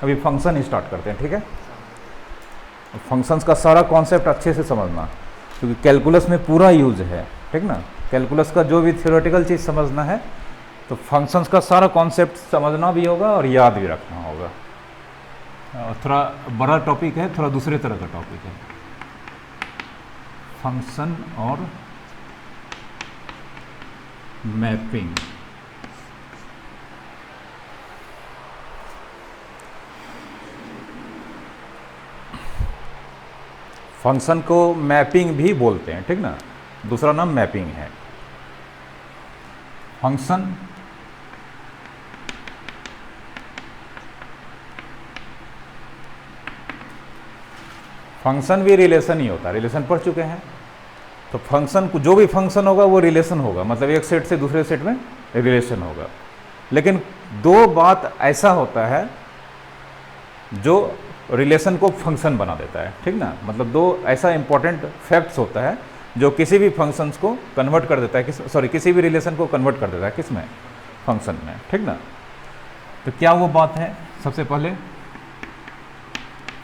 अभी function start करते हैं, ठीक है। फंक्शंस का सारा कॉन्सेप्ट अच्छे से समझना, क्योंकि कैलकुलस में पूरा यूज है, ठीक ना। कैलकुलस का जो भी थ्योरेटिकल चीज़ समझना है तो फंक्शंस का सारा कॉन्सेप्ट समझना भी होगा और याद भी रखना होगा। थोड़ा बड़ा टॉपिक है, थोड़ा दूसरे तरह का टॉपिक है, फंक्शन और मैपिंग। फंक्शन को मैपिंग भी बोलते हैं, ठीक ना, दूसरा नाम मैपिंग है। फंक्शन फंक्शन भी रिलेशन ही होता है, रिलेशन पढ़ चुके हैं। तो फंक्शन को जो भी फंक्शन होगा वो रिलेशन होगा, मतलब एक सेट से दूसरे सेट में रिलेशन होगा। लेकिन दो बात ऐसा होता है जो रिलेशन को फंक्शन बना देता है, ठीक ना। मतलब दो ऐसा इंपॉर्टेंट फैक्ट्स होता है जो किसी भी फंक्शंस को कन्वर्ट कर देता है, किसी भी रिलेशन को कन्वर्ट कर देता है, किस में, फंक्शन में, ठीक ना। तो क्या वो बात है, सबसे पहले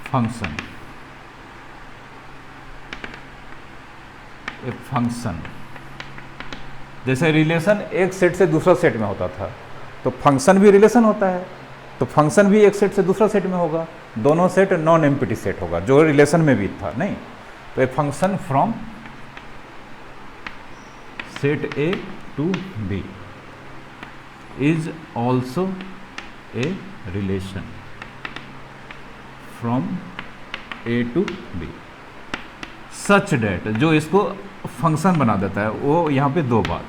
फंक्शन, एक फंक्शन, जैसे रिलेशन एक सेट से दूसरा सेट में होता था तो फंक्शन भी रिलेशन होता है, तो फंक्शन भी एक सेट से दूसरा सेट में होगा, दोनों सेट नॉन एम्प्टी सेट होगा जो रिलेशन में भी था, नहीं। तो a function from set A to B is also a relation from A to B such that, जो इसको फंक्शन बना देता है। वो यहाँ पे दो बात,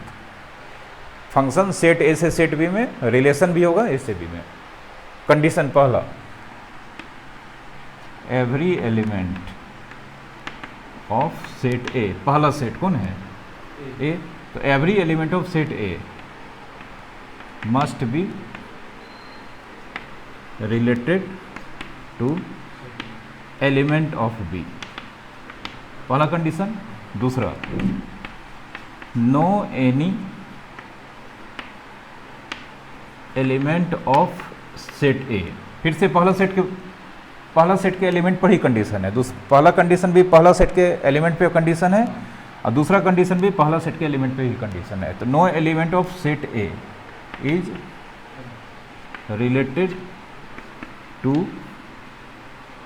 फंक्शन सेट ए से सेट बी में रिलेशन भी होगा ए से बी में। कंडीशन पहला, every element of set A, पहला सेट कौन है, ए, तो every element of set A must be related to element of B, पहला कंडीशन। दूसरा, no any element of set A, फिर से पहला सेट के एलिमेंट पर ही कंडीशन है। पहला कंडीशन भी पहला सेट के एलिमेंट पे कंडीशन है और दूसरा कंडीशन भी पहला सेट के एलिमेंट पे ही कंडीशन है। तो no element of set A is related to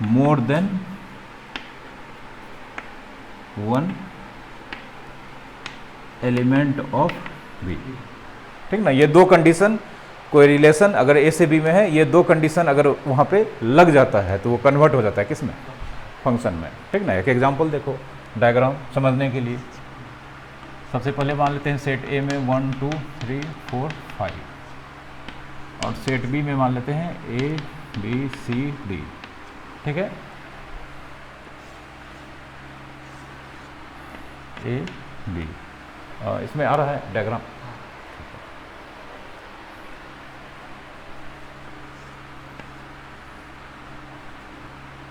more than one element of B, ठीक ना। ये दो कंडीशन, कोई रिलेशन अगर ए से बी में है, ये दो कंडीशन अगर वहाँ पे लग जाता है तो वो कन्वर्ट हो जाता है किस में, फंक्शन में, ठीक ना। एक एग्जांपल देखो डायग्राम समझने के लिए। सबसे पहले मान लेते हैं सेट ए में 1 2 3 4 5 और सेट बी में मान लेते हैं ए बी सी डी, ठीक है। ए बी इसमें आ रहा है डायग्राम,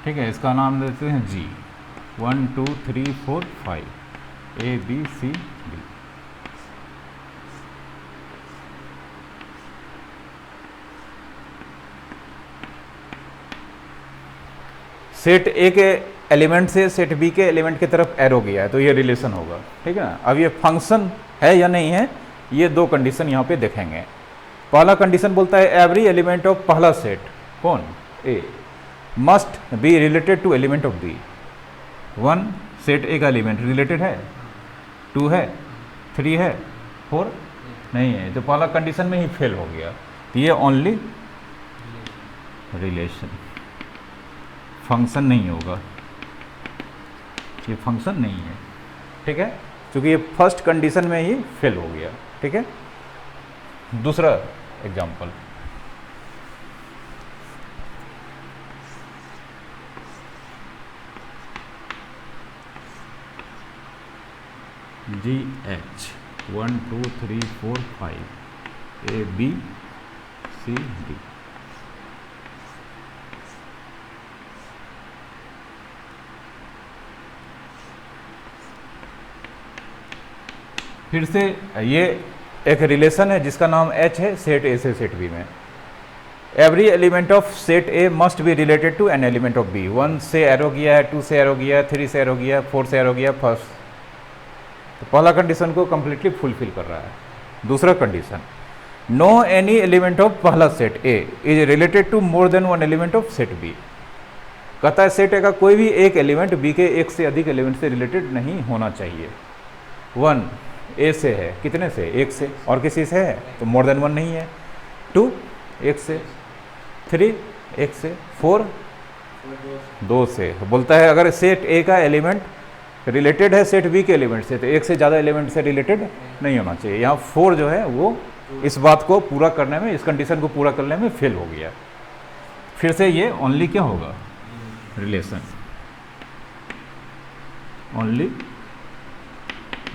ठीक है। इसका नाम देते हैं G, 1 2 3 4 5 A B C D. Set A के एलिमेंट से सेट बी के एलिमेंट की तरफ एरो गया है तो ये रिलेशन होगा, ठीक है ना। अब ये फंक्शन है या नहीं है, ये दो कंडीशन यहाँ पे देखेंगे। पहला कंडीशन बोलता है एवरी एलिमेंट ऑफ पहला सेट कौन, A, must be related to element of B. 1 set A का एलिमेंट रिलेटेड है, 2 है, 3 है, 4 नहीं है, तो पहला कंडीशन में ही फेल हो गया। तो ये ओनली रिलेशन, फंक्शन नहीं होगा, ये फंक्शन नहीं है, ठीक है, क्योंकि ये फर्स्ट कंडीशन में ही फेल हो गया, ठीक है। दूसरा example, G H 1 2 3 4 5 A B C D. फिर से ये एक रिलेशन है जिसका नाम एच है सेट ए से सेट बी में। Every element of set A must be related to an element of B. 1 से एरो गया है, 2 से एरो गया है, 3 से एरो गया है, 4 से एरो गया है, फर्स्ट। तो पहला कंडीशन को कंप्लीटली फुलफिल कर रहा है। दूसरा condition, no any element of पहला set A is related to more than one element of set B. कहता है सेट ए का कोई भी एक एलिमेंट बी के एक से अधिक एलिमेंट से रिलेटेड नहीं होना चाहिए। 1 ए से है, कितने से? एक से, और किसी से है तो मोर देन वन नहीं है। 2 एक से, 3 एक से, 4 2 से। तो बोलता है अगर सेट ए का एलिमेंट रिलेटेड है सेट बी के एलिमेंट से तो एक से ज़्यादा एलिमेंट से रिलेटेड नहीं होना चाहिए। यहाँ 4 जो है वो इस बात को पूरा करने में, इस कंडीशन को पूरा करने में फेल हो गया। फिर से ये ओनली क्या होगा? Relation, only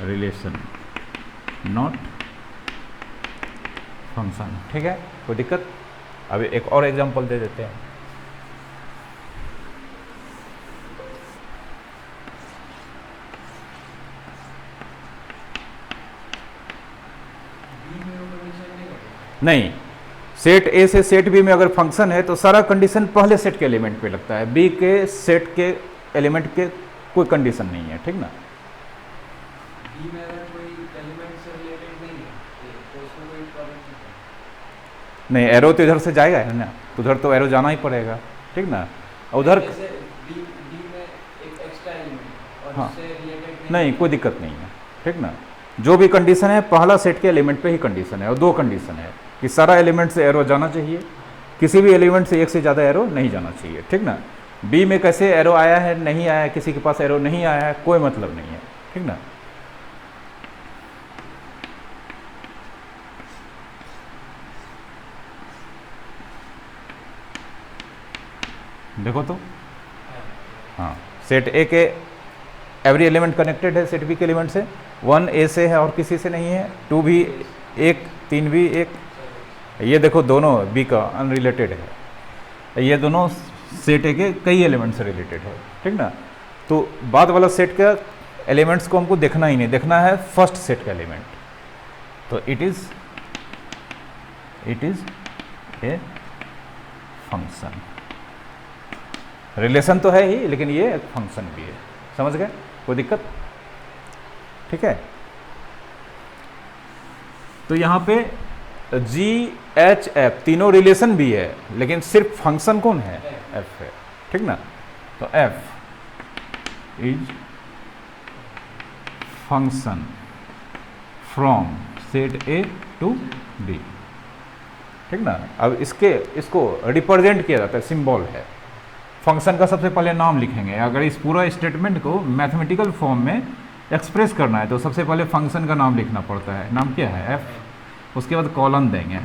relation, not function. ठीक है, कोई दिक्कत? अभी एक और एग्जांपल दे देते हैं। नहीं, सेट ए से सेट बी में अगर फंक्शन है तो सारा कंडीशन पहले सेट के एलिमेंट पे लगता है, बी के सेट के एलिमेंट के कोई कंडीशन नहीं है। ठीक ना? बी में अगर कोई एलिमेंट से रिलेटेड नहीं है तो उसमें कोई प्रॉब्लम नहीं, एरो तो इधर से जाएगा है ना, तो उधर तो एरो जाना ही पड़ेगा। ठीक ना? उधर जैसे बी में एक एक्स्ट्रा एलिमेंट और हाँ, उससे रिलेटेड नहीं कोई दिक्कत नहीं है। ठीक ना? जो भी कंडीशन है पहला सेट के एलिमेंट पे ही कंडीशन है, और 2 कंडीशन है कि सारा एलिमेंट से एरो जाना चाहिए, किसी भी एलिमेंट से एक से ज़्यादा एरो नहीं जाना चाहिए। ठीक ना? बी में कैसे एरो आया है, नहीं आया है, किसी के पास एरो नहीं आया है, कोई मतलब नहीं है। ठीक ना? देखो तो, हाँ, सेट ए के एवरी एलिमेंट कनेक्टेड है सेट बी के एलिमेंट से। 1 ए से है और किसी से नहीं है, 2 भी एक, 3 भी एक। ये देखो दोनों बी का अनरिलेटेड है, ये दोनों सेट ए के कई एलिमेंट से रिलेटेड है। ठीक ना? तो बाद वाला सेट का एलिमेंट्स को हमको देखना ही नहीं, देखना है फर्स्ट सेट का एलिमेंट। तो it is a function. Relation तो है ही, लेकिन ये एक फंक्शन भी है। समझ गए? कोई दिक्कत? ठीक है, तो यहाँ पे जी एच एफ तीनों रिलेशन भी है, लेकिन सिर्फ फंक्शन कौन है? एफ है। ठीक ना? तो F is function from set A to B. ठीक ना? अब इसको रिप्रेजेंट किया जाता है, सिंबल है। फंक्शन का सबसे पहले नाम लिखेंगे। अगर इस पूरा स्टेटमेंट को मैथमेटिकल फॉर्म में एक्सप्रेस करना है तो सबसे पहले फंक्शन का नाम लिखना पड़ता है। नाम क्या है? एफ। उसके बाद कॉलन देंगे,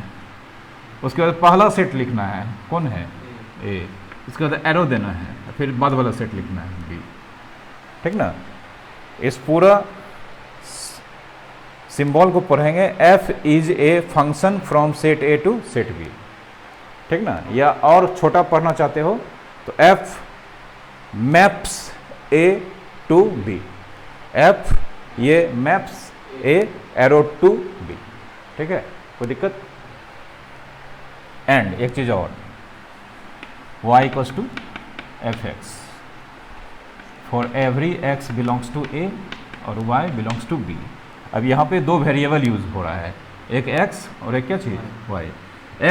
उसके बाद पहला सेट लिखना है, कौन है? ए। उसके बाद एरो देना है, फिर बाद वाला सेट लिखना है, बी। ठीक ना? इस पूरा सिंबल को पढ़ेंगे, F is a function from set A to set B. ठीक ना? या और छोटा पढ़ना चाहते हो तो F maps A to B. F ये maps A arrow to B. ठीक है, कोई दिक्कत? एंड एक चीज और, y equals to F X for every x belongs to a और y बिलोंग्स टू b। अब यहाँ पे 2 वेरिएबल यूज हो रहा है, एक x और एक क्या चीज़? y।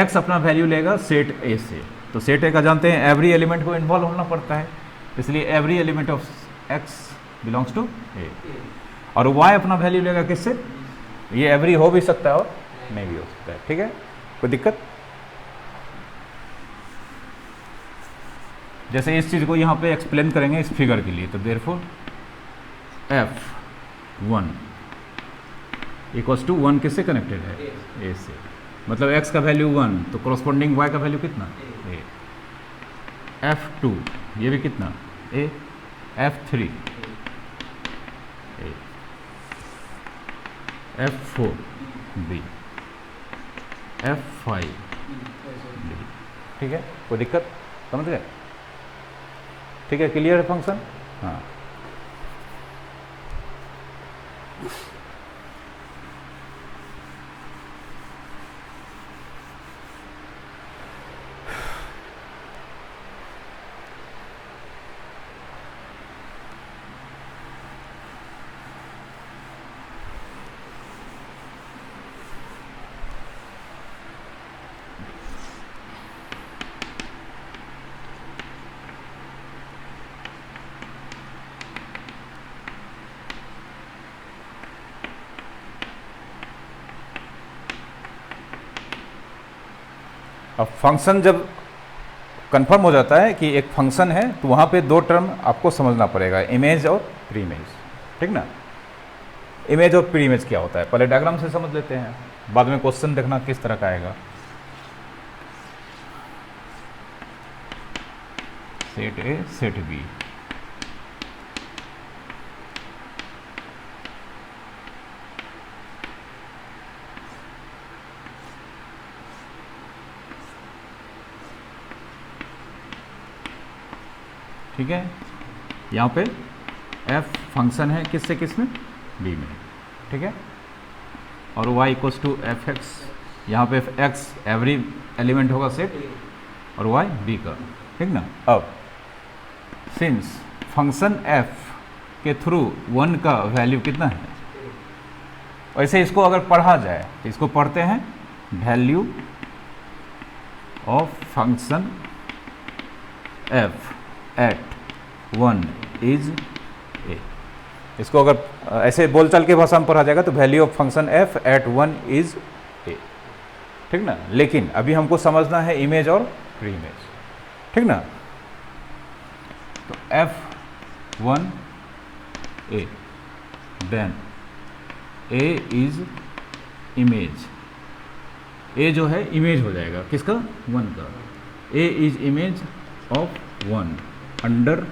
x अपना वैल्यू लेगा सेट a से, तो सेट ए का जानते हैं एवरी एलिमेंट को इन्वॉल्व होना पड़ता है, इसलिए every element of x belongs to A. और y अपना वैल्यू लेगा किससे? ये एवरी हो भी सकता है और नहीं भी हो सकता है। ठीक है, कोई दिक्कत? जैसे इस चीज़ को यहाँ पे एक्सप्लेन करेंगे इस फिगर के लिए, तो देयरफॉर f1 इक्वल्स टू 1 किससे कनेक्टेड है? a से। मतलब x का वैल्यू 1 तो कॉरस्पॉन्डिंग y का वैल्यू कितना? a। f2 ये भी कितना? a। f3 a। f4 b। f5 b। ठीक है, कोई दिक्कत? समझ गए? ठीक है, क्लियर है फंक्शन? हाँ, अब फंक्शन जब कंफर्म हो जाता है कि एक फंक्शन है तो वहाँ पे दो टर्म आपको समझना पड़ेगा, इमेज और प्री इमेज, ठीक ना। इमेज और प्री इमेज क्या होता है पहले डायग्राम से समझ लेते हैं, बाद में क्वेश्चन देखना किस तरह का आएगा। सेट ए सेट बी, ठीक है। यहाँ पे f फंक्शन है किससे किस में, b में, ठीक है। और y equals to F X, यहाँ पे x एवरी एलिमेंट होगा सेट और y b का, ठीक ना। अब सिंस फंक्शन f के थ्रू 1 का वैल्यू कितना है, वैसे इसको अगर पढ़ा जाए तो इसको पढ़ते हैं value of function f at 1 is A. इसको अगर ऐसे बोलचाल के भाषा में पढ़ा जाएगा तो value of function f at 1 is A, ठीक ना। लेकिन अभी हमको समझना है इमेज और प्री इमेज, ठीक ना। तो f1 A, then a is image, a जो है इमेज हो जाएगा किसका, 1 का। a is image of 1 under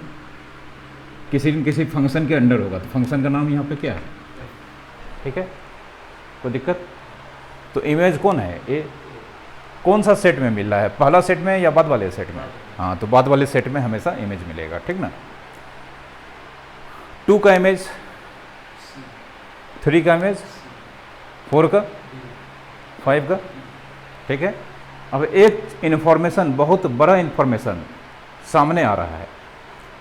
किसी न किसी फंक्शन के अंडर होगा, तो फंक्शन का नाम यहाँ पे क्या है, ठीक है, कोई दिक्कत। तो इमेज कौन है, ए। कौन सा सेट में मिल रहा है, पहला सेट में या बाद वाले सेट में, हाँ तो बाद वाले सेट में हमेशा इमेज मिलेगा, ठीक ना। 2 का इमेज, 3 का इमेज, 4 का, 5 का, ठीक है। अब एक इन्फॉर्मेशन, बहुत बड़ा इन्फॉर्मेशन सामने आ रहा है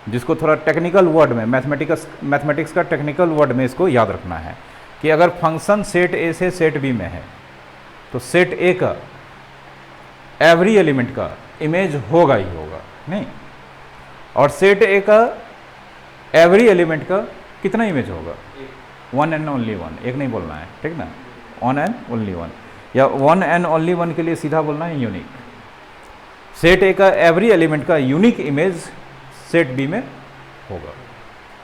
जिसको थोड़ा टेक्निकल वर्ड में, मैथमेटिक्स का टेक्निकल वर्ड में इसको याद रखना है कि अगर फंक्शन सेट ए से सेट बी में है तो सेट ए का एवरी एलिमेंट का इमेज होगा ही होगा, नहीं, और सेट ए का एवरी एलिमेंट का कितना इमेज होगा, 1 एंड ओनली 1, एक नहीं बोलना है, ठीक ना, 1 एंड ओनली 1, या 1 एंड ओनली 1 के लिए सीधा बोलना है यूनिक। सेट ए का एवरी एलिमेंट का यूनिक इमेज सेट बी में होगा,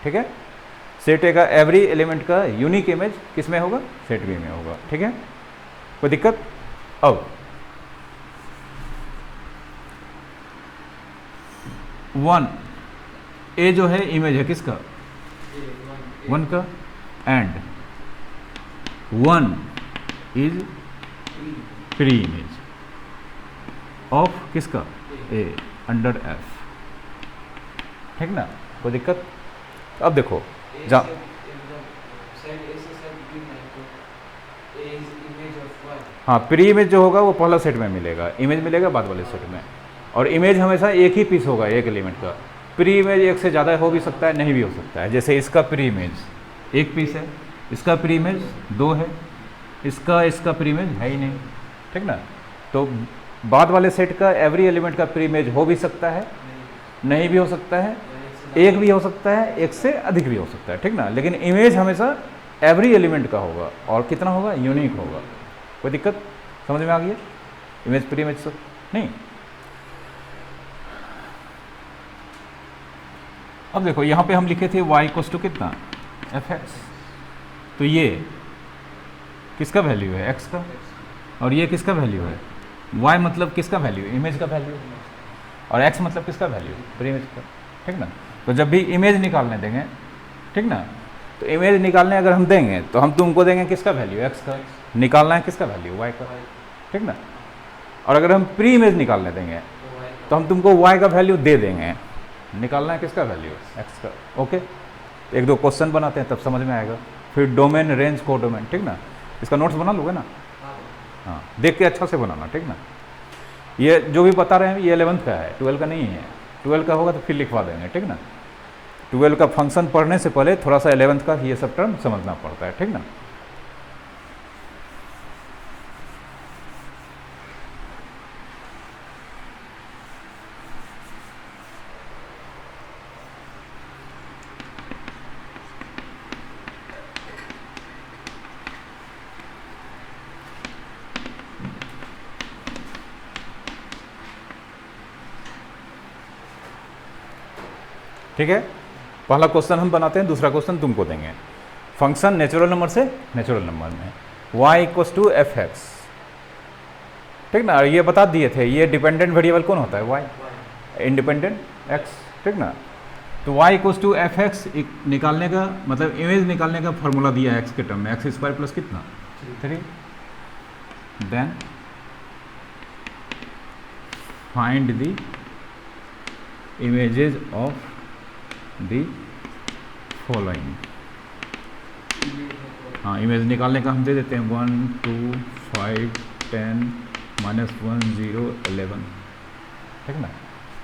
ठीक है। सेट ए का एवरी एलिमेंट का यूनिक इमेज किस में होगा, सेट बी में होगा, ठीक है, कोई दिक्कत। अब 1 ए जो है इमेज है किसका, 1 का, and 1 is pre image of किसका, ए अंडर एफ, ठीक ना, कोई दिक्कत। अब देखो जा हाँ, प्री इमेज जो होगा वो पहला सेट में मिलेगा, इमेज मिलेगा बाद वाले सेट में, और इमेज हमेशा एक ही पीस होगा एक एलिमेंट का। प्री इमेज एक से ज़्यादा हो भी सकता है, नहीं भी हो सकता है, जैसे इसका प्री इमेज एक पीस है, इसका प्री इमेज 2 है, इसका प्री इमेज है ही नहीं, ठीक ना। तो बाद वाले सेट का एवरी एलिमेंट का प्री इमेज हो भी सकता है, नहीं भी हो सकता है, एक भी हो सकता है, एक से अधिक भी हो सकता है, ठीक ना। लेकिन इमेज हमेशा एवरी एलिमेंट का होगा, और कितना होगा, यूनिक होगा। कोई दिक्कत समझ में आ गई है, इमेज प्री इमेज सब नहीं। अब देखो यहाँ पे हम लिखे थे y इक्वल्स टू कितना, एफ एक्स, तो ये किसका वैल्यू है, x का, और ये किसका वैल्यू है, y मतलब किसका वैल्यू, इमेज का वैल्यू, और x मतलब किसका वैल्यू, प्री इमेज का, ठीक ना। तो जब भी इमेज निकालने देंगे, ठीक ना, तो इमेज निकालने अगर हम देंगे तो हम तुमको देंगे किसका वैल्यू, x का, निकालना है किसका वैल्यू, y का, ठीक ना। और अगर हम प्री इमेज निकालने देंगे तो हम तुमको y का वैल्यू दे देंगे, निकालना है किसका वैल्यू, x का, ओके। एक दो क्वेश्चन बनाते हैं तब समझ में आएगा। फिर डोमेन, रेंज, को डोमेन, ठीक ना, इसका नोट्स बना लोगे ना, हाँ देख के अच्छा से बनाना, ठीक ना। ये जो भी बता रहे हैं ये 11th का है, 12 का नहीं है, 12 का होगा तो फिर लिखवा देंगे, ठीक ना। 12 का फंक्शन पढ़ने से पहले थोड़ा सा 11th का ये सब टर्म समझना पड़ता है, ठीक ना। ठीक है, पहला क्वेश्चन हम बनाते हैं, दूसरा क्वेश्चन तुमको देंगे। फंक्शन नेचुरल नंबर से नेचुरल नंबर में y equals to F X, ठीक ना, ये बता दिए थे। ये डिपेंडेंट वेरिएबल कौन होता है? y, इंडिपेंडेंट x, ठीक ना। तो y equals to F X निकालने का मतलब इमेज निकालने का फॉर्मूला दिया है x के टर्म में, एक्स स्क्वायर प्लस कितना 3, then find the images of the following. हाँ, इमेज निकालने का हम दे देते हैं 1 2 5 10 -1 0 11, ठीक ना।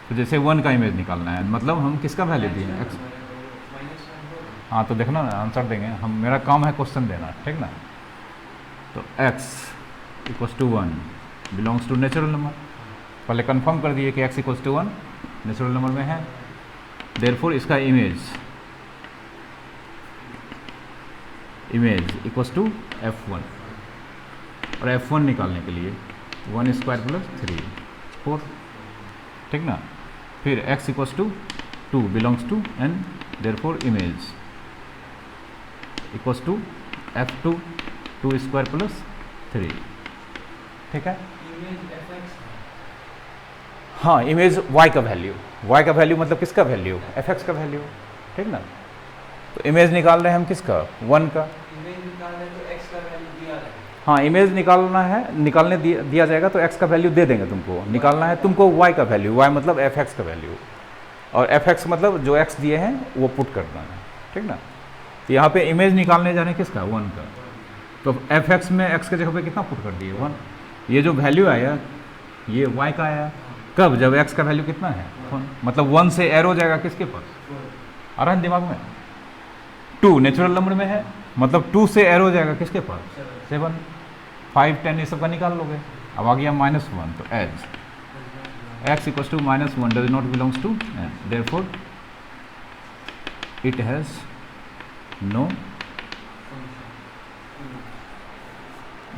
तो जैसे 1 का इमेज निकालना है, मतलब हम किसका वैल्यू दिए हैं? एक्स। हाँ, तो देखना ना, आंसर देंगे हम, मेरा काम है क्वेश्चन देना, ठीक ना। तो x equals to 1 belongs to natural number, पहले कंफर्म कर दिए कि x equals to 1 natural number में है। देयरफॉर इसका इमेज इक्वस टू f1, और f1 निकालने के लिए 1 स्क्वायर प्लस 3 4, ठीक ना। फिर x equals to 2 belongs to n, therefore image equals to f2 2 square plus 3, ठीक है। हाँ, इमेज y का वैल्यू मतलब किसका वैल्यू? fx का वैल्यू, ठीक ना। तो इमेज निकाल रहे हैं हम किसका? 1 का। इमेज निकालने तो x का वैल्यू दिया है। हाँ, इमेज निकालना है, निकालने दिया जाएगा तो x का वैल्यू दे देंगे तुमको। निकालना है तुमको y का वैल्यू, y मतलब fx का वैल्यू, और fx मतलब जो x दिए हैं वो पुट करना है, ठीक ना। तो यहाँ पे इमेज निकालने जा रहे हैं किसका? 1 का। तो fx में x के जगह पे कितना पुट कर दिए? 1। ये जो वैल्यू आया ये y का आया, कब? जब x का वैल्यू कितना है? 1। मतलब 1 से एरो जाएगा किसके पास? आ रहा है दिमाग में? 2 नेचुरल नंबर में है, मतलब 2 से एरो जाएगा किसके पास? 7 5 10 ये सब का निकाल लोगे। अब आ गया -1, तो as x equals to -1 does not belongs to n, therefore it has no,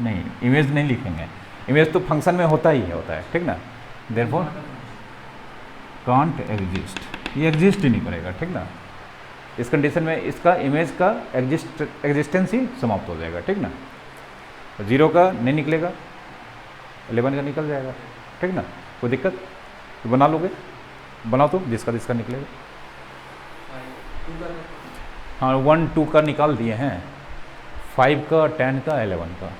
नहीं इमेज नहीं लिखेंगे, इमेज तो फंक्शन में होता है, ठीक ना। देयरफॉर कांट एग्जिस्ट, ये एग्जिस्ट ही नहीं करेगा, ठीक ना। इस कंडीशन में इसका इमेज का एग्जिस्टेंस ही समाप्त हो जाएगा, ठीक ना। 0 का नहीं निकलेगा, 11 का निकल जाएगा, ठीक ना। कोई दिक्कत? तो बना लोगे, बनाओ तो जिसका निकलेगा। हाँ, 1 2 का निकाल दिए हैं, 5 का 10 का 11 का।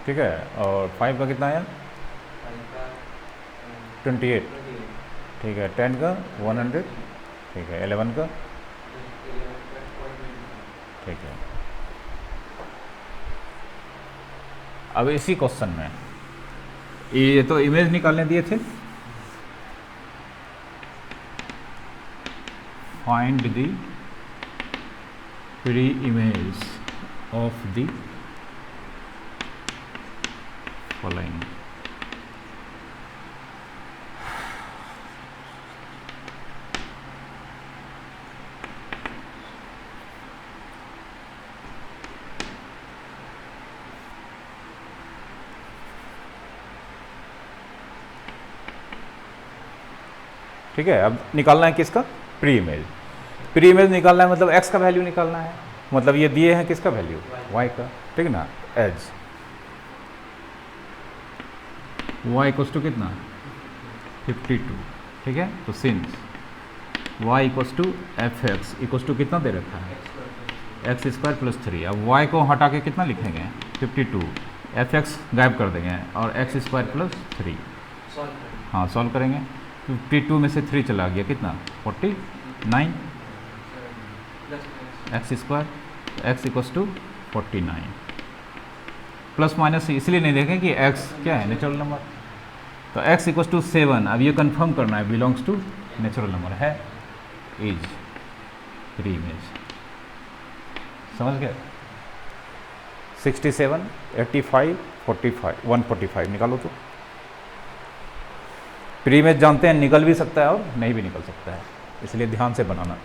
ठीक है, और 5 का कितना आया? 28, ठीक है। 10 का 100, ठीक है। 11 का, ठीक है। अब इसी क्वेश्चन में ये तो इमेज निकालने दिए थे, find the pre image of the following. ठीक है। अब निकालना है किसका, प्री इमेज। प्री इमेज निकालना है मतलब x का वैल्यू निकालना है, मतलब ये दिए हैं किसका वैल्यू, y का, ठीक है ना। एज y इक्वल्स टू कितना 52, ठीक है। तो since y equals to F X equals to कितना दे रखा है एक्स स्क्वायर प्लस 3। अब y को हटा के कितना लिखेंगे 52, एफ एक्स गायब कर देंगे और एक्स स्क्वायर प्लस 3। हाँ सॉल्व करेंगे, 52 में से 3 चला गया कितना 49, X square X equals to 49। Plus minus इसलिए नहीं देखें कि x क्या है नेचुरल नंबर, तो x इक्वल्स टू 7। अब ये कंफर्म करना है बिलोंग्स टू नेचुरल नंबर है, इज प्री इमेज। समझ गए। 67, 85, 45, 145 निकालो तो। प्री इमेज जानते हैं निकल भी सकता है और नहीं भी निकल सकता है, इसलिए ध्यान से बनाना।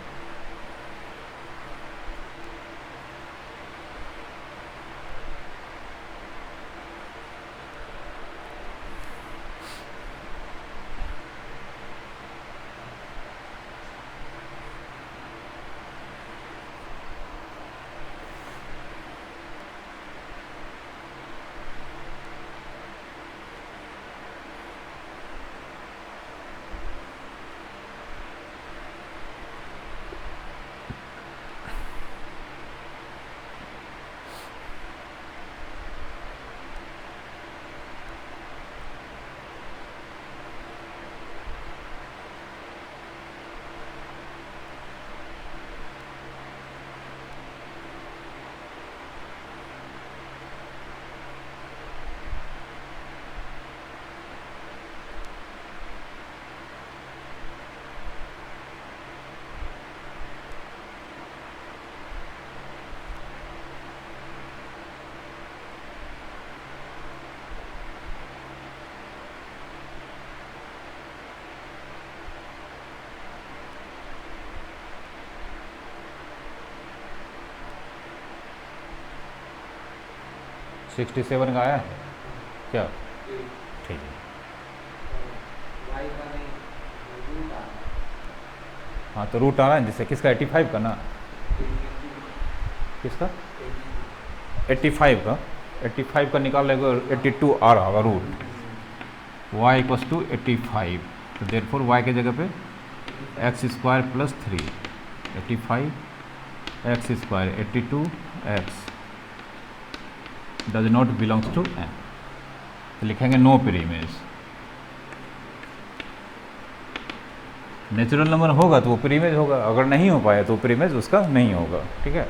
सिक्सटी 67 का आया है क्या, ठीक है। हाँ तो रूट आ रहा है जिससे किसका 85 का ना, किसका 85 का निकाल लेगा 82 आ रहा होगा रूट, y इक्वल्स टू 85। तो देयरफॉर y के जगह पे X square plus 3, 85 X square 82 X does not belongs to N. तो लिखेंगे no pre image. Natural number होगा तो वो प्री इमेज होगा, अगर नहीं हो पाया तो प्री इमेज उसका नहीं होगा, ठीक है।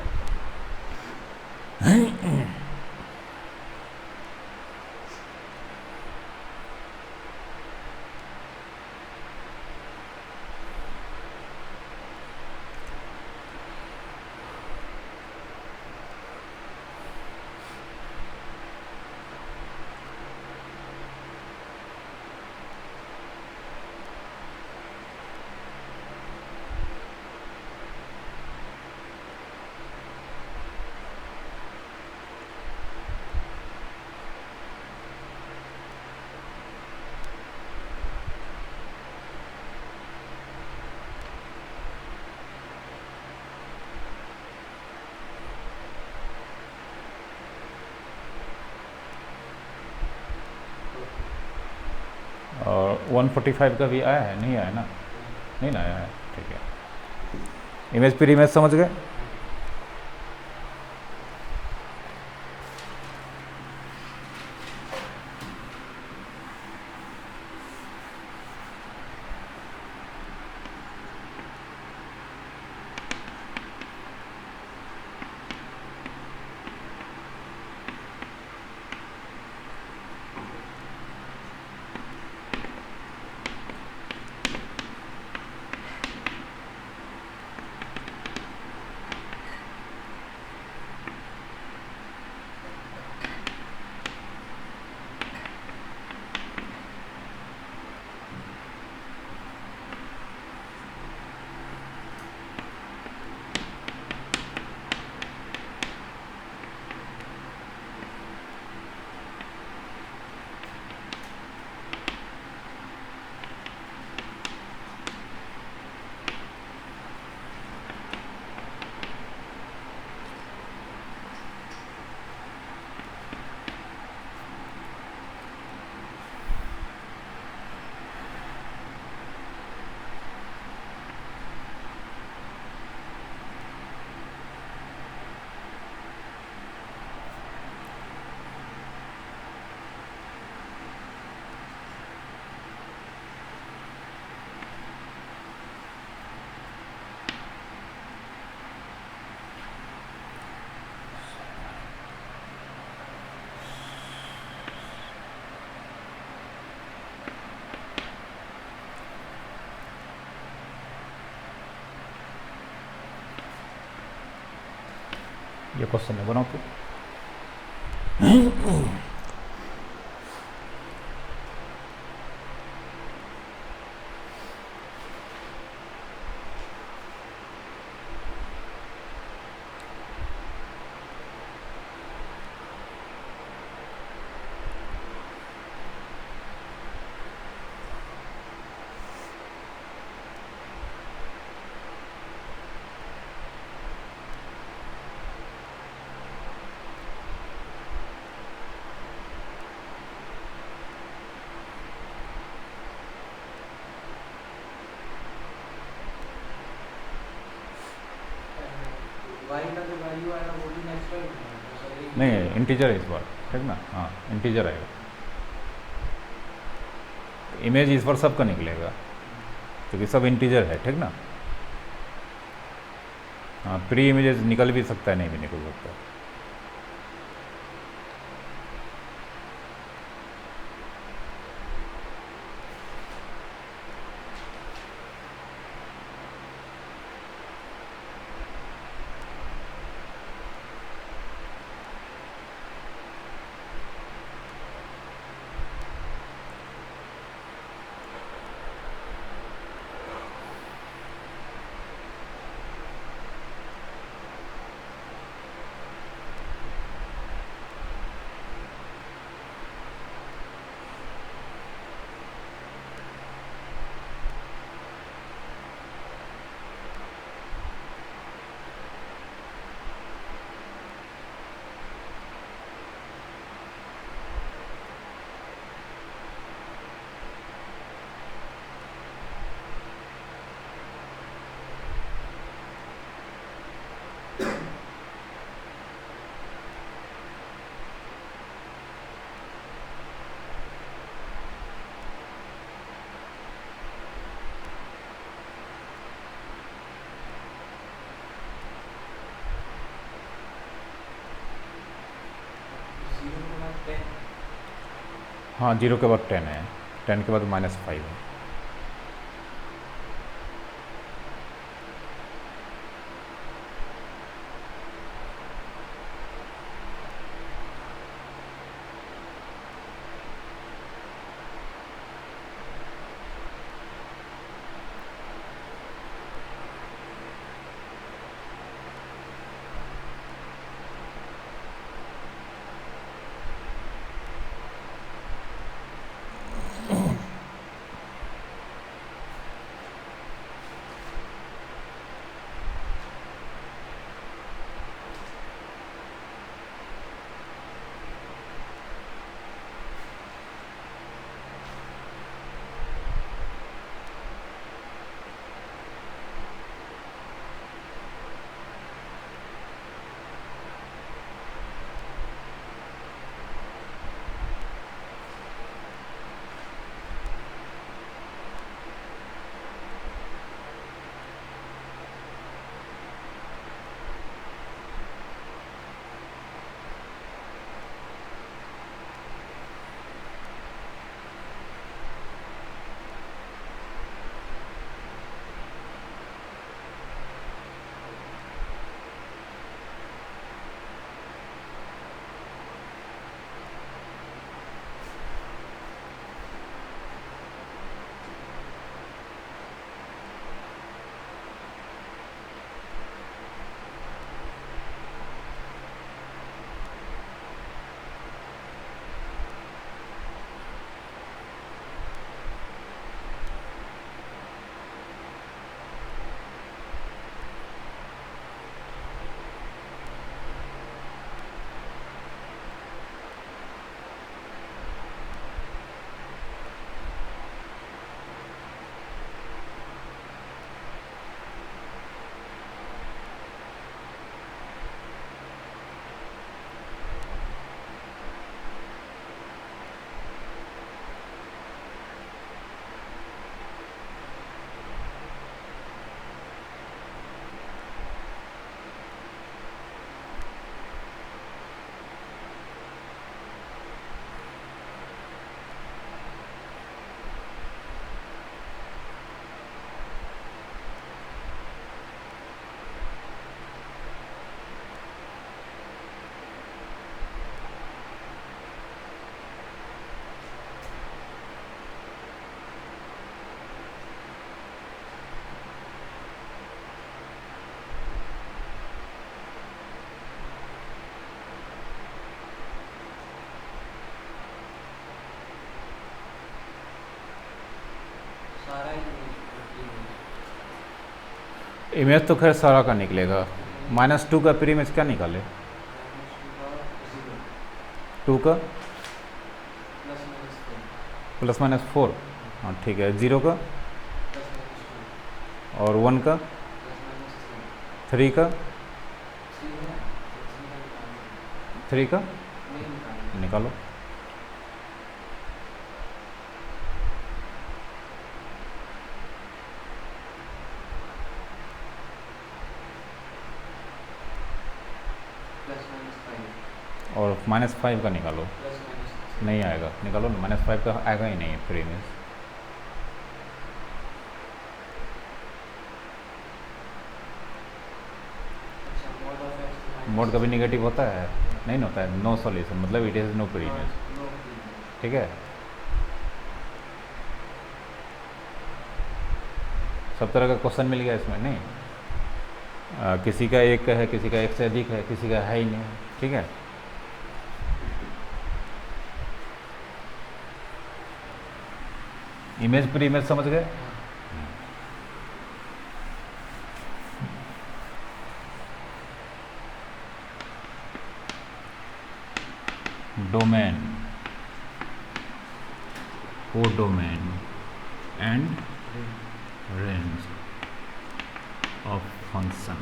और 145 का भी आया है, नहीं आया ना, नहीं ना आया है, ठीक है। इमेज प्री इमेज समझ गए। ये क्वेश्चन है, बनाओ फिर। वाई का जो वैल्यू आएगा वो भी नेचुरल है, नहीं, इंटीजर है इस बार, ठीक ना, हाँ इंटीजर आएगा। इमेज इस बार सबका निकलेगा क्योंकि सब इंटीजर है, ठीक ना। हाँ, प्री इमेजेस निकल भी सकता है, नहीं भी निकल सकता है। जीरो के बाद 10। हाँ, 0 के बाद 10 है, 10 के बाद -5 है। सारा ही इमेज तो खैर सारा का निकलेगा। -2 का प्री इमेज क्या निकाले? 2 का +-4, हाँ ठीक है। 0 का और 1 का, 3 का, 3 का निकालो। और -5 का निकालो। नहीं आएगा, निकालो ना। -5 का आएगा ही नहीं है प्री इमेज। मोड कभी निगेटिव होता है? नहीं होता है। नो सॉल्यूशन मतलब it is no pre image. ठीक है, सब तरह का क्वेश्चन मिल गया इसमें। नहीं किसी का एक का है, किसी का एक से अधिक है, किसी का है ही नहीं। ठीक है, इमेज प्री इमेज समझ गए? Domain, codomain and range of function,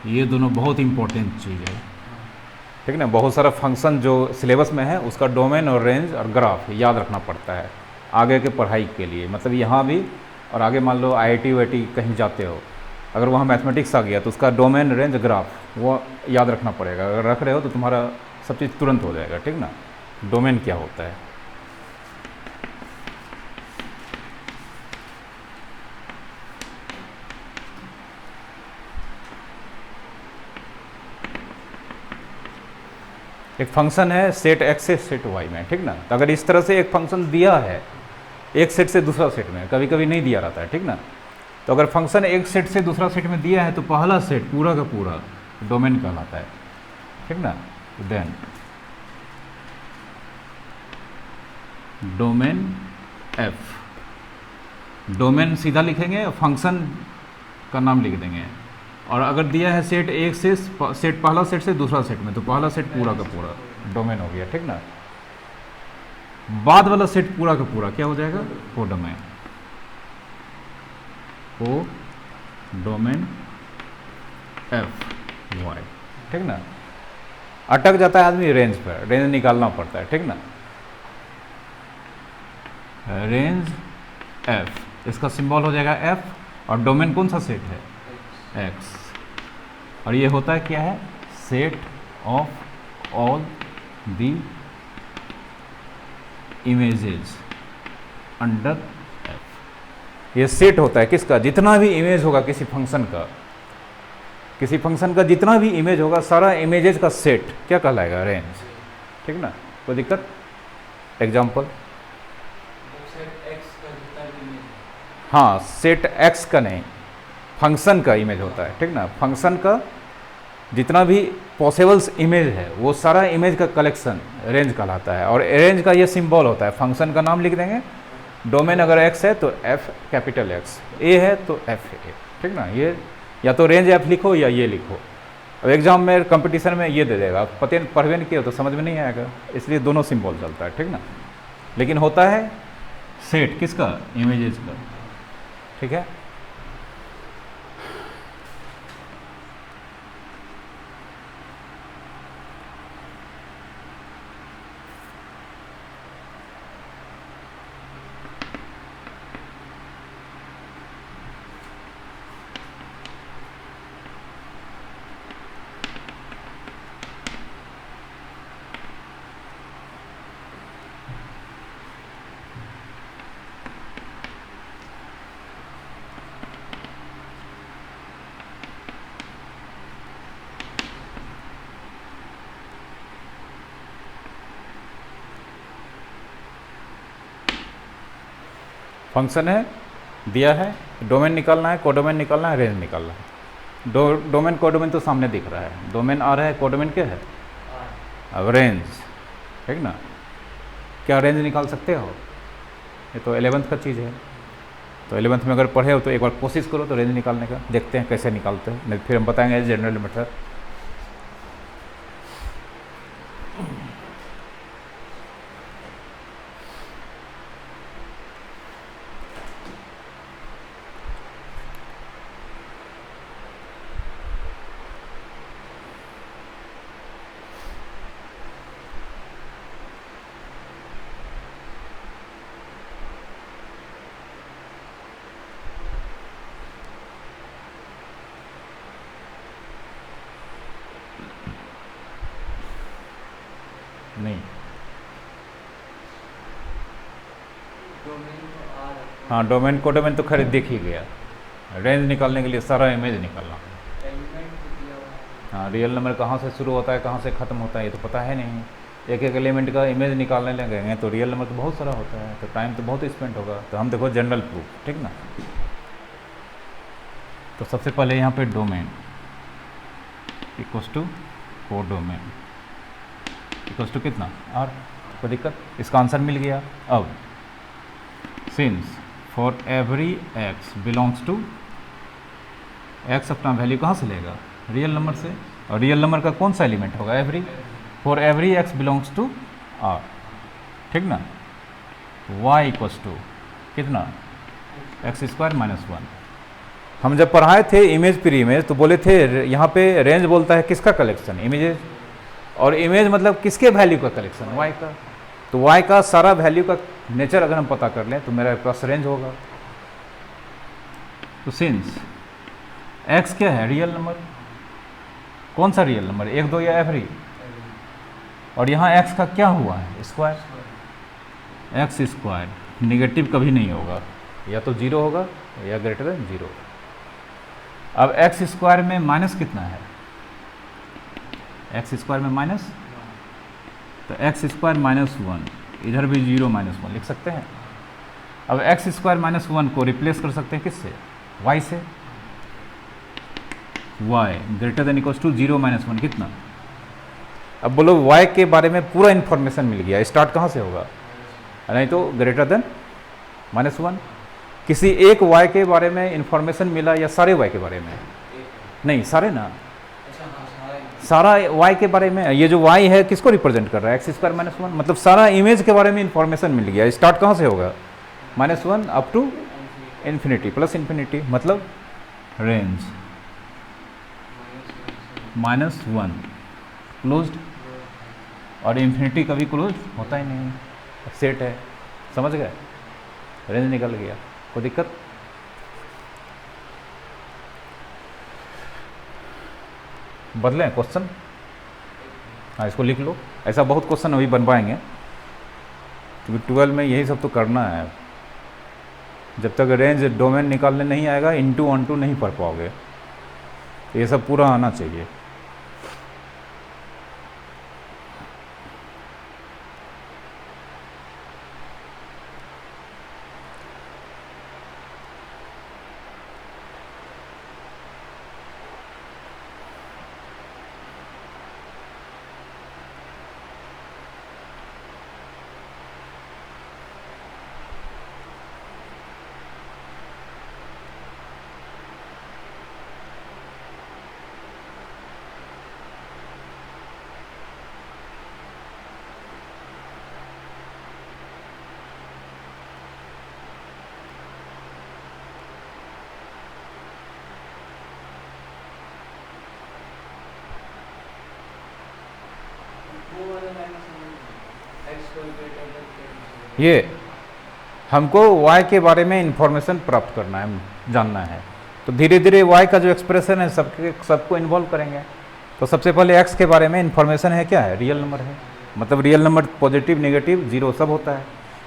ये दोनों बहुत इंपॉर्टेंट चीज़ है। ठीक है ना, बहुत सारा फंक्शन जो सिलेबस में है उसका डोमेन और रेंज और ग्राफ याद रखना पड़ता है आगे के पढ़ाई के लिए। मतलब यहाँ भी और आगे मान लो IIT वाईटी कहीं जाते हो, अगर वहाँ मैथमेटिक्स आ गया तो उसका डोमेन रेंज ग्राफ वो याद रखना पड़ेगा। अगर रख रहे हो तो तुम्हारा सब चीज़ तुरंत हो जाएगा। ठीक ना, डोमेन क्या होता है। एक फंक्शन है सेट x से सेट y में। ठीक ना, तो अगर इस तरह से एक फंक्शन दिया है एक सेट से दूसरा सेट में, कभी कभी नहीं दिया रहता है। ठीक ना, तो अगर फंक्शन एक सेट से दूसरा सेट में दिया है तो पहला सेट पूरा का पूरा डोमेन कहलाता है। ठीक ना, देन डोमेन f, डोमेन सीधा लिखेंगे और फंक्शन का नाम लिख देंगे। और अगर दिया है सेट एक से सेट पहला सेट से दूसरा सेट में तो पहला सेट पूरा का पूरा डोमेन हो गया। ठीक ना, बाद वाला सेट पूरा का पूरा क्या हो जाएगा? कोडोमेन, को डोमेन f y। ठीक ना, अटक जाता है आदमी रेंज पर, रेंज निकालना पड़ता है। ठीक ना, रेंज f, इसका सिंबल हो जाएगा f और डोमेन कौन सा सेट है? x। और ये होता है क्या है? Set of all the images under f। ये सेट होता है किसका? जितना भी इमेज होगा किसी फंक्शन का, किसी फंक्शन का जितना भी इमेज होगा सारा इमेजेस का सेट क्या कहलाएगा? रेंज। ठीक ना, कोई दिक्कत? एग्जाम्पल, हाँ सेट x का नहीं, फंक्शन का इमेज होता है। ठीक ना, फंक्शन का जितना भी पॉसिबल्स इमेज है वो सारा इमेज का कलेक्शन रेंज कहलाता है। और रेंज का ये सिंबल होता है, फंक्शन का नाम लिख देंगे। डोमेन अगर x है तो f कैपिटल X, a है तो f है। ठीक ना, ये या तो रेंज f लिखो या ये लिखो। अब एग्जाम में कंपटीशन में ये दे देगा, पते पढ़वे नहीं किया तो समझ में नहीं आएगा, इसलिए दोनों सिंबल चलता है। ठीक ना, लेकिन होता है सेट किसका? इमेजेस का। ठीक है, फंक्शन है दिया है, डोमेन निकालना है, कोडोमेन निकालना है, रेंज निकालना है। डोमेन कोडोमेन तो सामने दिख रहा है, डोमेन आ रहा है, कोडोमेन क्या है? अब रेंज। ठीक ना, क्या रेंज निकाल सकते हो? ये तो 11th का चीज़ है। तो 11th में अगर पढ़े हो तो एक बार कोशिश करो तो रेंज निकालने का, देखते हैं कैसे निकालते हैं, नहीं फिर हम बताएंगे जनरल मेथड। नहीं, डोमेन तो आ रहा है, हाँ डोमेन कोडोमेन तो खरीद देख ही गया। रेंज निकालने के लिए सारा इमेज निकालना। एलिमेंट दिया हुआ है। हाँ रियल नंबर कहाँ से शुरू होता है कहाँ से ख़त्म होता है ये तो पता है नहीं, एक एक एलिमेंट का इमेज निकालने लगेंगे तो रियल नंबर तो बहुत सारा होता है, तो टाइम तो बहुत स्पेंड होगा। तो हम देखो जनरल प्रूफ, ठीक ना। तो सबसे पहले यहाँ पे domain equals to codomain equals to कितना आर, कोई दिक्कत, इसका आंसर मिल गया। अब since for every X belongs to, X अपना वैल्यू कहाँ से लेगा, रियल नंबर से, और रियल नंबर का कौन सा एलिमेंट होगा, every, for every X belongs to R, ठीक ना। वाई इक्वल्स टू कितना, एक्स स्क्वायर माइनस वन। हम जब पढ़ाए थे इमेज प्री इमेज तो बोले थे यहाँ पे रेंज बोलता है किसका कलेक्शन, इमेजेस, और इमेज मतलब किसके वैल्यू का कलेक्शन, वाई का। तो वाई का सारा वैल्यू का नेचर अगर हम पता कर लें तो मेरा पास रेंज होगा। तो सिंस एक्स क्या है, रियल नंबर, कौन सा रियल नंबर, एक दो या एवरी, और यहाँ एक्स का क्या हुआ है, स्क्वायर, एक्स स्क्वायर निगेटिव कभी नहीं होगा, या तो जीरो होगा या ग्रेटर देन जीरो। अब एक्स स्क्वायर में माइनस कितना है, एक्स स्क्वायर में माइनस, तो एक्स स्क्वायर माइनस वन, इधर भी जीरो माइनस वन लिख सकते हैं। अब एक्स स्क्वायर माइनस वन को रिप्लेस कर सकते हैं किससे, वाई से, Y greater than equals to zero minus one कितना। अब बोलो वाई के बारे में पूरा इन्फॉर्मेशन मिल गया, स्टार्ट कहाँ से होगा, नहीं तो ग्रेटर देन माइनस वन। किसी एक वाई के बारे में इन्फॉर्मेशन मिला या सारे वाई के बारे में, नहीं सारे ना, अच्छा हाँ सारा सारा वाई के बारे में। ये जो वाई है किसको रिप्रेजेंट कर रहा है, एक्स स्क्वायर माइनस वन, मतलब सारा इमेज के बारे में इन्फॉर्मेशन मिल गया। स्टार्ट कहाँ से होगा, minus one up to infinity plus infinity, मतलब रेंज माइनस वन क्लोज्ड, और इन्फिनिटी कभी क्लोज होता ही नहीं, सेट है, समझ गए, रेंज निकल गया, कोई दिक्कत। बदलें क्वेश्चन, हाँ इसको लिख लो, ऐसा बहुत क्वेश्चन अभी बन पाएंगे क्योंकि 12 में यही सब तो करना है। जब तक रेंज डोमेन निकालने नहीं आएगा इनटू ऑन टू नहीं पढ़ पाओगे, तो ये सब पूरा आना चाहिए। वो वाला लाइन समझ में, एक्स को ग्रेटर देन ये हमको y के बारे में इंफॉर्मेशन प्राप्त करना है, जानना है, तो धीरे धीरे y का जो एक्सप्रेशन है सबको इन्वॉल्व करेंगे। तो सबसे पहले x के बारे में इंफॉर्मेशन है, क्या है, रियल नंबर है, मतलब real number positive negative zero सब होता है।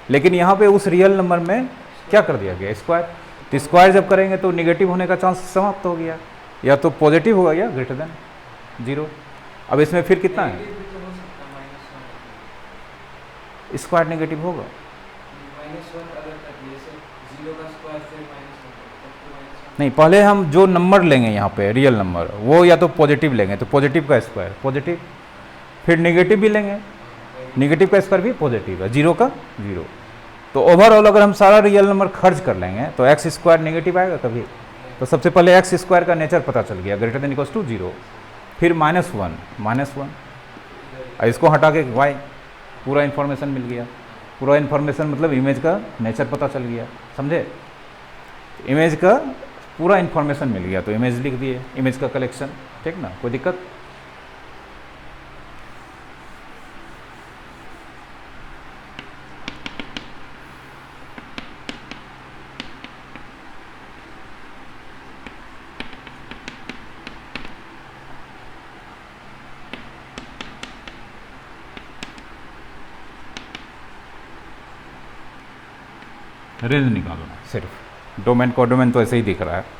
लेकिन यहाँ पे उस रियल नंबर में क्या कर दिया गया, स्क्वायर, तो स्क्वायर जब करेंगे तो निगेटिव होने का चांस समाप्त हो गया, या तो पॉजिटिव होगा या ग्रेटर देन जीरो। अब इसमें फिर कितना है, नेगेटिव भी तो हो सकता है, -1 स्क्वायर नेगेटिव होगा, -1 अगर कर दिए से 0 का स्क्वायर फिर -1 तब तो -1 नहीं पहले हम जो नंबर लेंगे यहाँ पे रियल नंबर वो या तो पॉजिटिव लेंगे तो पॉजिटिव का स्क्वायर पॉजिटिव, फिर नेगेटिव भी लेंगे, नेगेटिव का स्क्वायर भी पॉजिटिव है, जीरो का जीरो, तो ओवरऑल अगर हम सारा रियल नंबर खर्च कर लेंगे तो एक्स स्क्वायर नेगेटिव आएगा कभी। तो सबसे पहले एक्स स्क्वायर का नेचर पता चल गया, ग्रेटर देन इक्वल्स टू 0। फिर -1 इसको हटा के वाई, पूरा इन्फॉर्मेशन मिल गया। पूरा इन्फॉर्मेशन मतलब इमेज का नेचर पता चल गया, समझे? इमेज का पूरा इन्फॉर्मेशन मिल गया तो इमेज लिख दिए, इमेज का कलेक्शन, ठीक ना, कोई दिक्कत? रेंज निकालना सिर्फ, डोमेन कोडोमेन तो ऐसे ही दिख रहा है।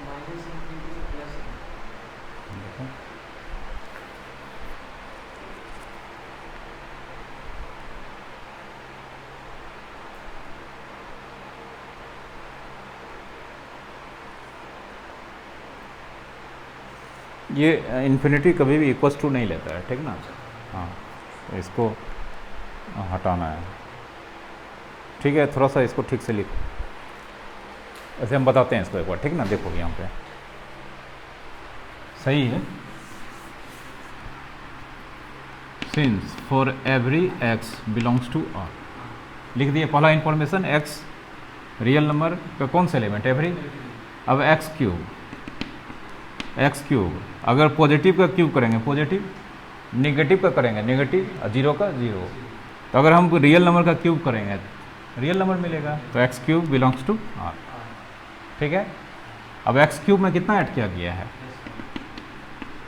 माइनस इंफिनिटी से प्लस है। ये इन्फिनिटी कभी भी इक्वल्स टू नहीं लेता है, ठीक ना? हाँ, तो इसको हटाना है, ठीक है? थोड़ा सा इसको ठीक से लिखो, ऐसे हम बताते हैं इसको एक बार, ठीक ना? देखो यहाँ पे सही है। Since for every X belongs to R, लिख दिए पहला इंफॉर्मेशन, एक्स रियल नंबर का कौन सा एलिमेंट? एवरी। अब एक्स क्यूब अगर पॉजिटिव का क्यूब करेंगे पॉजिटिव, नेगेटिव का करेंगे नेगेटिव, और जीरो का जीरो। तो अगर हम रियल नंबर का क्यूब करेंगे रियल नंबर मिलेगा, तो X cube belongs to R, ठीक है? अब एक्स क्यूब में कितना ऐड किया गया है?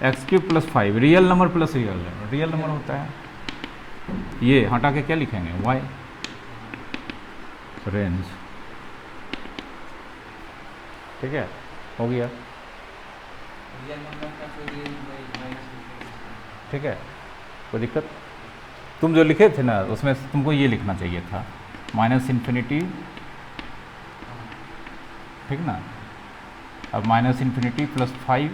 X cube plus 5, real number plus real number होता है। ये हटा के क्या लिखेंगे? वाई रेंज, ठीक है? हो गया, रियल नंबर का फिर ये माइनस इंफिनिटी। ठीक है? कोई दिक्कत? तुम जो लिखे थे ना उसमें तुमको ये लिखना चाहिए था, माइनस इन्फिनिटी, ठीक ना? अब माइनस इन्फिनिटी प्लस 5,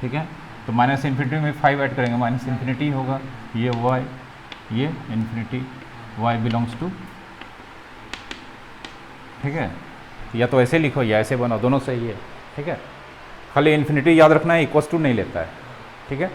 ठीक है? तो माइनस इन्फिनिटी में 5 ऐड करेंगे, माइनस इन्फिनिटी होगा, ये वाई, ये इन्फिनिटी, वाई बिलोंग्स टू, ठीक है? या तो ऐसे लिखो या ऐसे बनाओ, दोनों सही है, ठीक है? खाली इन्फिनिटी याद रखना है, इक्वल्स टू नहीं लेता है, ठीक है?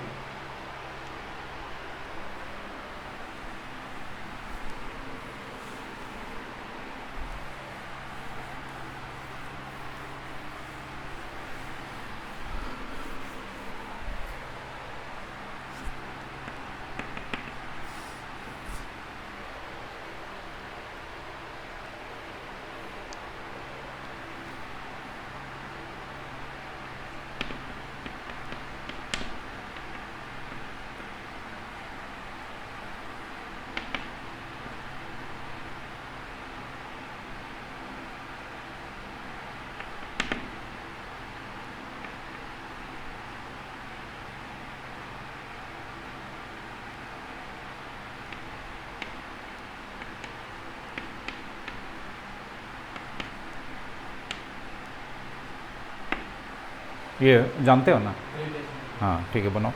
ये जानते हो ना? Accreditation। हाँ ठीक है, बनाओ।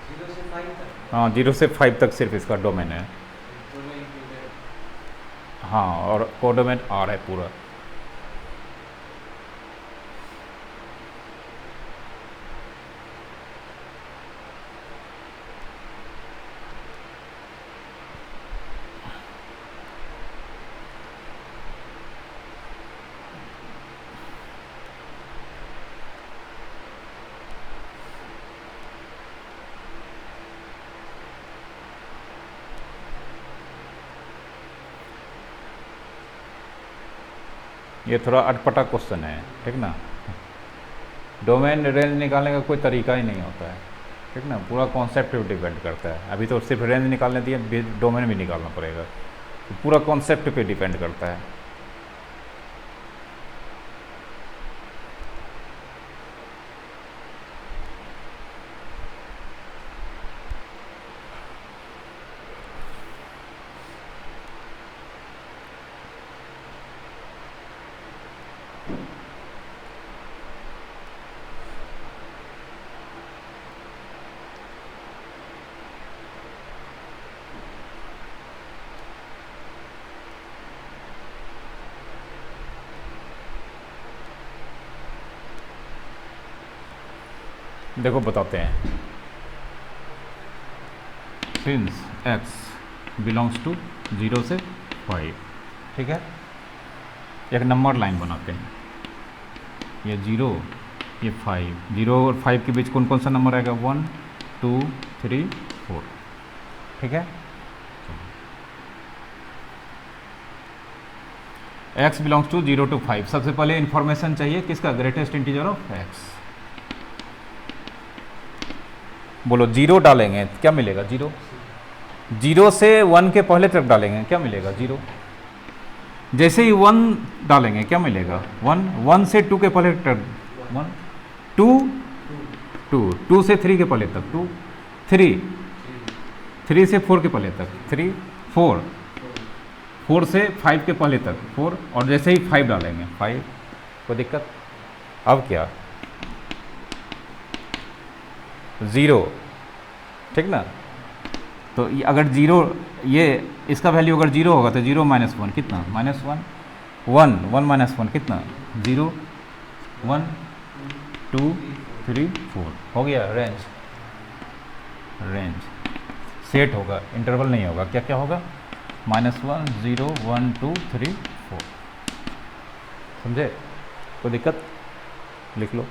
जीरो से 5 तक हाँ 0 से 5 तक सिर्फ इसका डोमेन है। दोनों included। हाँ, और कोडोमेन आर है पूरा। ये थोड़ा अटपटा क्वेश्चन है, ठीक ना। डोमेन रेंज निकालने का कोई तरीका ही नहीं होता है, ठीक ना। पूरा कॉन्सेप्ट पे डिपेंड करता है। अभी तो सिर्फ रेंज निकालने दिए, डोमेन भी निकालना पड़ेगा, तो पूरा कॉन्सेप्ट पे डिपेंड करता है। देखो बताते हैं। सिंस x बिलोंग्स टू 0 से 5, ठीक है। एक नंबर लाइन बनाते हैं, ये 0, ये 5। 0 और 5 के बीच कौन कौन सा नंबर आएगा? 1 2 3 4, ठीक है। x belongs to 0 to 5। सबसे पहले इंफॉर्मेशन चाहिए किसका? Greatest integer of x। बोलो 0 डालेंगे क्या मिलेगा? 0। 0 से 1 के पहले तक डालेंगे क्या मिलेगा? 0। जैसे ही 1 डालेंगे क्या मिलेगा? 1। 1 से 2 के पहले तक 1, 2 2, 2 से 3 के पहले तक 2, 3, 3 से 4 के पहले तक 3, 4, 4 से 5 के पहले तक 4, और जैसे ही 5 डालेंगे 5। कोई दिक्कत? अब क्या? 0, ठीक ना। तो अगर 0, ये इसका वैल्यू अगर 0 होगा तो 0 माइनस 1 कितना? -1। 1 1 माइनस 1 कितना? 0। 1 2 3 4 हो गया रेंज। रेंज सेट होगा, इंटरवल नहीं होगा। क्या क्या होगा? -1 0 1 2 3 4। समझे? कोई दिक्कत? लिख लो।